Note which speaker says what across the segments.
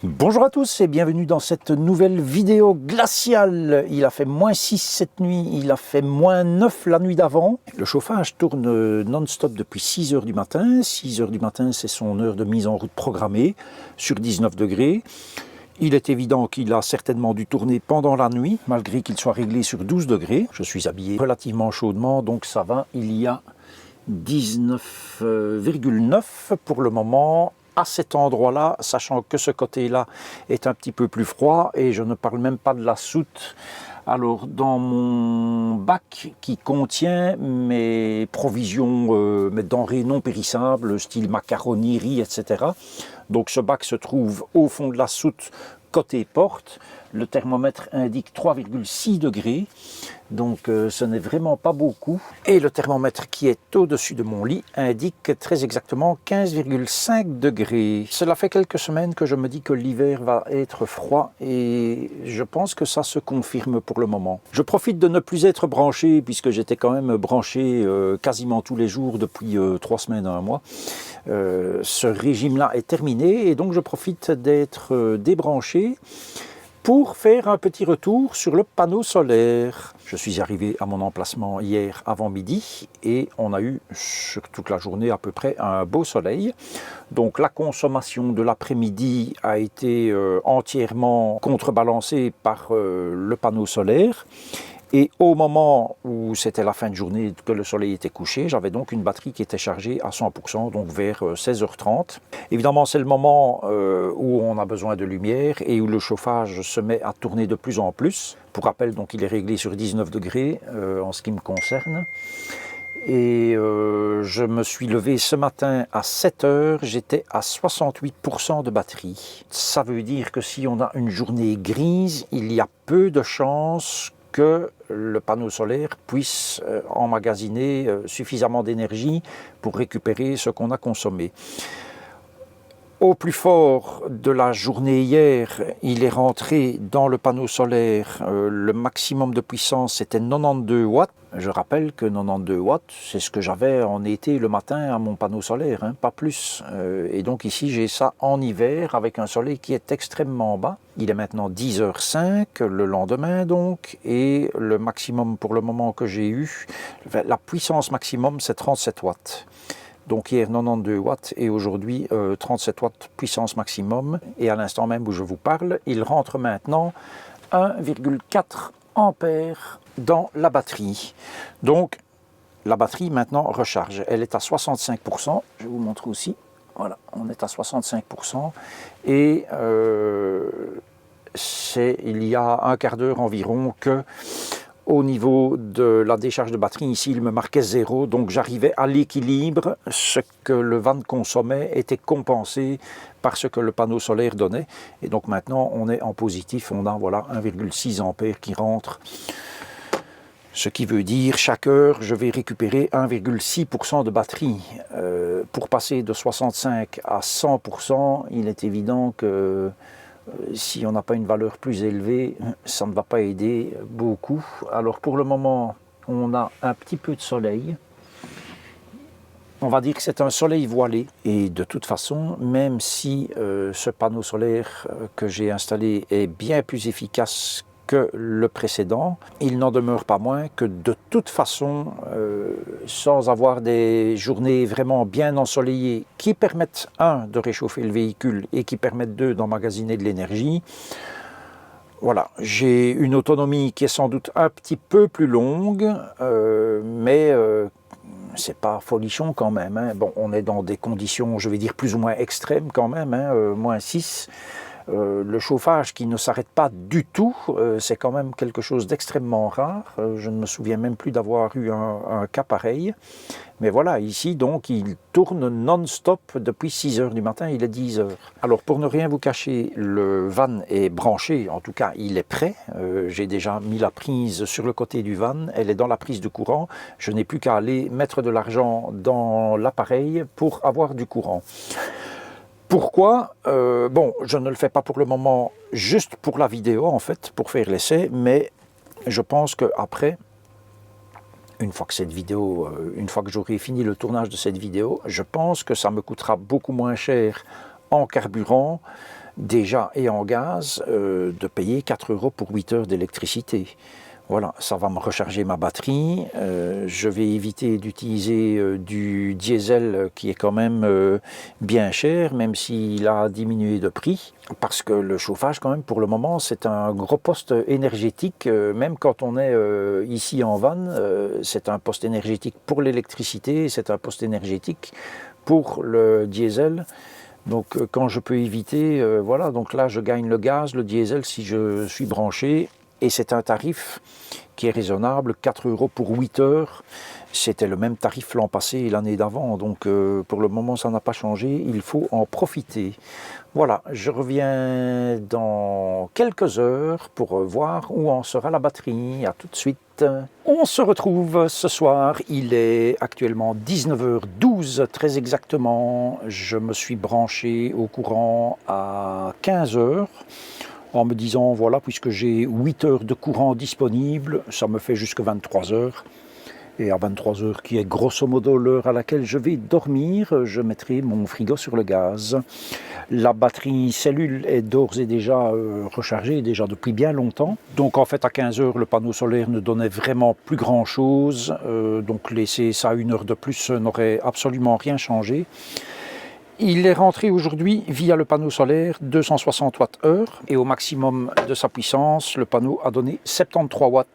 Speaker 1: Bonjour à tous et bienvenue dans cette nouvelle vidéo glaciale. Il a fait -6 cette nuit, il a fait -9 la nuit d'avant. Le chauffage tourne non-stop depuis 6 heures du matin. 6 heures du matin, c'est son heure de mise en route programmée sur 19 degrés. Il est évident qu'il a certainement dû tourner pendant la nuit, malgré qu'il soit réglé sur 12 degrés. Je suis habillé relativement chaudement, donc ça va. Il y a 19,9 pour le moment. À cet endroit-là, sachant que ce côté-là est un petit peu plus froid et je ne parle même pas de la soute. Alors dans mon bac qui contient mes provisions, mes denrées non périssables, style macaroni, riz, etc. Donc ce bac se trouve au fond de la soute côté porte. Le thermomètre indique 3,6 degrés, donc ce n'est vraiment pas beaucoup. Et le thermomètre qui est au-dessus de mon lit indique très exactement 15,5 degrés. Cela fait quelques semaines que je me dis que l'hiver va être froid et je pense que ça se confirme pour le moment. Je profite de ne plus être branché puisque j'étais quand même branché quasiment tous les jours depuis 3 semaines à un mois. Ce régime-là est terminé et donc je profite d'être débranché pour faire un petit retour sur le panneau solaire. Je suis arrivé à mon emplacement hier avant midi et on a eu sur toute la journée à peu près un beau soleil. Donc la consommation de l'après-midi a été entièrement contrebalancée par le panneau solaire. Et au moment où c'était la fin de journée, que le soleil était couché, j'avais donc une batterie qui était chargée à 100%, donc vers 16h30. Évidemment, c'est le moment où on a besoin de lumière et où le chauffage se met à tourner de plus en plus. Pour rappel, donc, il est réglé sur 19 degrés en ce qui me concerne. Et je me suis levé ce matin à 7h, j'étais à 68% de batterie. Ça veut dire que si on a une journée grise, il y a peu de chances que le panneau solaire puisse emmagasiner suffisamment d'énergie pour récupérer ce qu'on a consommé. Au plus fort de la journée hier, il est rentré dans le panneau solaire, le maximum de puissance c'était 92 watts. Je rappelle que 92 watts, c'est ce que j'avais en été le matin à mon panneau solaire, hein, pas plus. Et donc ici j'ai ça en hiver avec un soleil qui est extrêmement bas. Il est maintenant 10h05 le lendemain donc, et le maximum pour le moment que j'ai eu, la puissance maximum c'est 37 watts. Donc hier 92 watts et aujourd'hui 37 watts puissance maximum. Et à l'instant même où je vous parle, il rentre maintenant 1,4 ampères dans la batterie. Donc la batterie maintenant recharge. Elle est à 65%. Je vous montre aussi. Voilà, on est à 65%. Et il y a un quart d'heure environ que au niveau de la décharge de batterie, ici, il me marquait 0, donc j'arrivais à l'équilibre. Ce que le van consommait était compensé par ce que le panneau solaire donnait. Et donc maintenant, on est en positif, on a voilà, 1,6 ampères qui rentre. Ce qui veut dire, chaque heure, je vais récupérer 1,6% de batterie. Pour passer de 65 à 100%, il est évident que si on n'a pas une valeur plus élevée, ça ne va pas aider beaucoup. Alors pour le moment, on a un petit peu de soleil. On va dire que c'est un soleil voilé. Et de toute façon, même si ce panneau solaire que j'ai installé est bien plus efficace que le précédent, il n'en demeure pas moins que de toute façon, sans avoir des journées vraiment bien ensoleillées qui permettent, un, de réchauffer le véhicule et qui permettent, deux, d'emmagasiner de l'énergie, voilà, j'ai une autonomie qui est sans doute un petit peu plus longue, mais c'est pas folichon quand même, hein. Bon, on est dans des conditions, je vais dire, plus ou moins extrêmes quand même, hein, -6. Le chauffage qui ne s'arrête pas du tout, c'est quand même quelque chose d'extrêmement rare. Je ne me souviens même plus d'avoir eu un cas pareil. Mais voilà, ici donc il tourne non-stop depuis 6 heures du matin, il est 10 heures. Alors pour ne rien vous cacher, le van est branché, en tout cas il est prêt. J'ai déjà mis la prise sur le côté du van, elle est dans la prise de courant. Je n'ai plus qu'à aller mettre de l'argent dans l'appareil pour avoir du courant. Pourquoi bon, je ne le fais pas pour le moment, juste pour la vidéo en fait, pour faire l'essai, mais je pense qu'après, une fois que j'aurai fini le tournage de cette vidéo, je pense que ça me coûtera beaucoup moins cher en carburant déjà et en gaz, de payer 4 € pour 8 heures d'électricité. Voilà, ça va me recharger ma batterie. Je vais éviter d'utiliser du diesel qui est quand même bien cher, même s'il a diminué de prix. Parce que le chauffage, quand même, pour le moment, c'est un gros poste énergétique. Même quand on est ici en van, c'est un poste énergétique pour l'électricité, c'est un poste énergétique pour le diesel. Donc quand je peux éviter, voilà, donc là je gagne le gaz, le diesel si je suis branché. Et c'est un tarif qui est raisonnable, 4 € pour 8 heures. C'était le même tarif l'an passé et l'année d'avant, donc pour le moment ça n'a pas changé, il faut en profiter. Voilà, je reviens dans quelques heures pour voir où en sera la batterie. À tout de suite. On se retrouve ce soir, il est actuellement 19h12 très exactement. Je me suis branché au courant à 15 h. En me disant, voilà, puisque j'ai 8 heures de courant disponible, ça me fait jusqu'à 23 heures. Et à 23 heures, qui est grosso modo l'heure à laquelle je vais dormir, je mettrai mon frigo sur le gaz. La batterie cellule est d'ores et déjà rechargée, déjà depuis bien longtemps. Donc en fait, à 15 heures, le panneau solaire ne donnait vraiment plus grand-chose. Donc laisser ça 1 heure de plus n'aurait absolument rien changé. Il est rentré aujourd'hui via le panneau solaire 260 Wh et au maximum de sa puissance, le panneau a donné 73 watts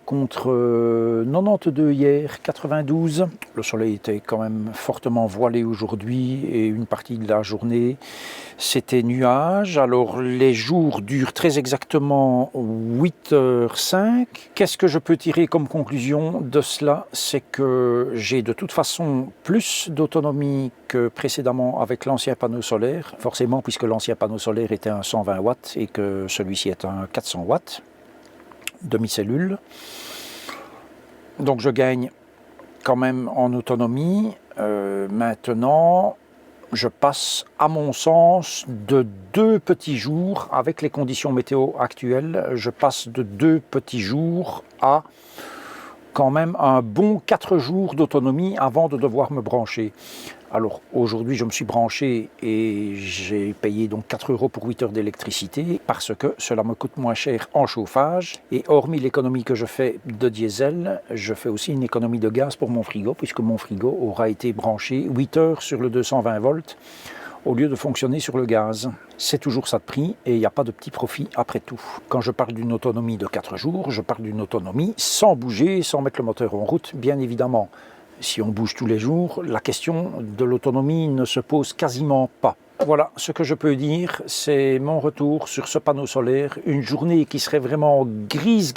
Speaker 1: contre 92 hier, 92. Le soleil était quand même fortement voilé aujourd'hui et une partie de la journée c'était nuage. Alors les jours durent très exactement 8h05. Qu'est-ce que je peux tirer comme conclusion de cela? C'est que j'ai de toute façon plus d'autonomie que précédemment avec l'ancien panneau solaire, forcément puisque l'ancien panneau solaire était un 120 watts et que celui-ci est un 400 watts, demi-cellule. Donc je gagne quand même en autonomie. Maintenant, je passe à mon sens de 2 petits jours, avec les conditions météo actuelles, je passe de 2 petits jours à quand même un bon 4 jours d'autonomie avant de devoir me brancher. Alors aujourd'hui je me suis branché et j'ai payé donc 4 € pour 8 heures d'électricité parce que cela me coûte moins cher en chauffage et hormis l'économie que je fais de diesel, je fais aussi une économie de gaz pour mon frigo puisque mon frigo aura été branché 8 heures sur le 220 volts au lieu de fonctionner sur le gaz. C'est toujours ça de prix et il n'y a pas de petit profit après tout. Quand je parle d'une autonomie de 4 jours, je parle d'une autonomie sans bouger, sans mettre le moteur en route, bien évidemment. Si on bouge tous les jours, la question de l'autonomie ne se pose quasiment pas. Voilà, ce que je peux dire, c'est mon retour sur ce panneau solaire. Une journée qui serait vraiment grise,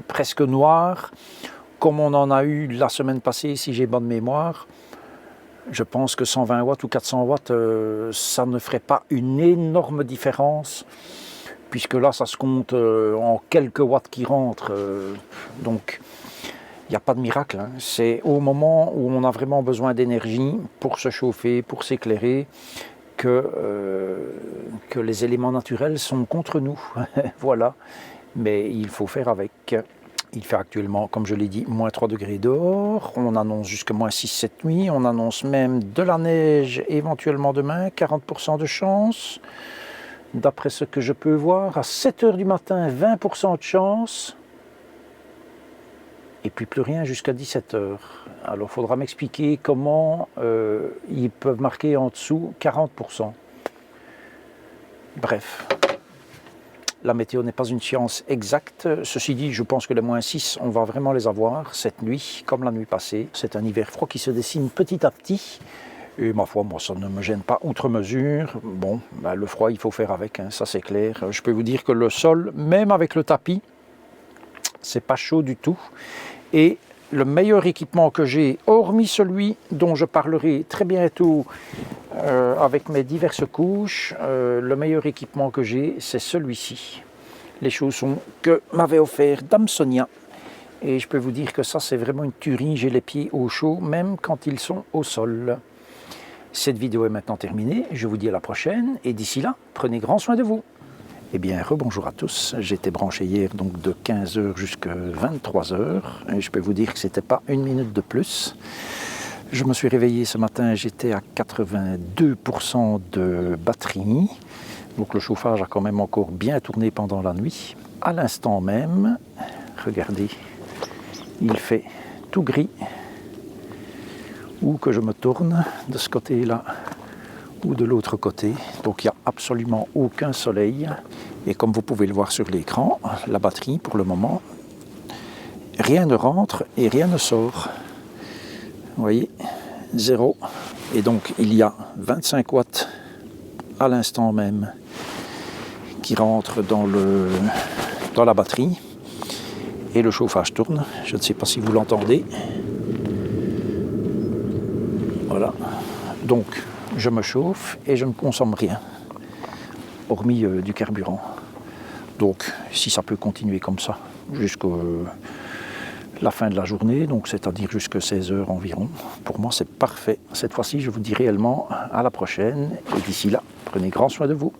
Speaker 1: presque noire, comme on en a eu la semaine passée, si j'ai bonne mémoire. Je pense que 120 watts ou 400 watts, ça ne ferait pas une énorme différence, puisque là, ça se compte en quelques watts qui rentrent. Donc, il n'y a pas de miracle, hein. C'est au moment où on a vraiment besoin d'énergie pour se chauffer, pour s'éclairer, que les éléments naturels sont contre nous. Voilà, mais il faut faire avec. Il fait actuellement, comme je l'ai dit, moins 3 degrés dehors. On annonce jusqu'à moins 6 cette nuit. On annonce même de la neige éventuellement demain, 40% de chance. D'après ce que je peux voir, à 7 h du matin, 20% de chance. Et puis plus rien jusqu'à 17 h. Alors il faudra m'expliquer comment ils peuvent marquer en dessous 40%. Bref, la météo n'est pas une science exacte. Ceci dit, je pense que les moins 6, on va vraiment les avoir cette nuit, comme la nuit passée. C'est un hiver froid qui se dessine petit à petit. Et ma foi, moi, ça ne me gêne pas outre mesure. Bon, ben, le froid, il faut faire avec, hein, ça c'est clair. Je peux vous dire que le sol, même avec le tapis, c'est pas chaud du tout. Et le meilleur équipement que j'ai, hormis celui dont je parlerai très bientôt avec mes diverses couches, le meilleur équipement que j'ai, c'est celui-ci. Les chaussons que m'avait offert Dame Sonia. Et je peux vous dire que ça, c'est vraiment une tuerie. J'ai les pieds au chaud, même quand ils sont au sol. Cette vidéo est maintenant terminée. Je vous dis à la prochaine. Et d'ici là, prenez grand soin de vous. Eh bien, rebonjour à tous. J'étais branché hier donc de 15 h jusqu'à 23 h. Et je peux vous dire que ce n'était pas une minute de plus. Je me suis réveillé ce matin, j'étais à 82% de batterie. Donc le chauffage a quand même encore bien tourné pendant la nuit. À l'instant même, regardez, il fait tout gris. Où que je me tourne, de ce côté-là ou de l'autre côté. Donc il n'y a absolument aucun soleil. Et comme vous pouvez le voir sur l'écran, la batterie pour le moment, rien ne rentre et rien ne sort. Vous voyez, 0. Et donc il y a 25 watts à l'instant même qui rentrent dans la batterie. Et le chauffage tourne. Je ne sais pas si vous l'entendez. Voilà. Donc je me chauffe et je ne consomme rien, hormis du carburant. Donc si ça peut continuer comme ça jusqu'à la fin de la journée, donc c'est-à-dire jusqu'à 16 h environ, pour moi c'est parfait. Cette fois-ci je vous dis réellement à la prochaine et d'ici là, prenez grand soin de vous.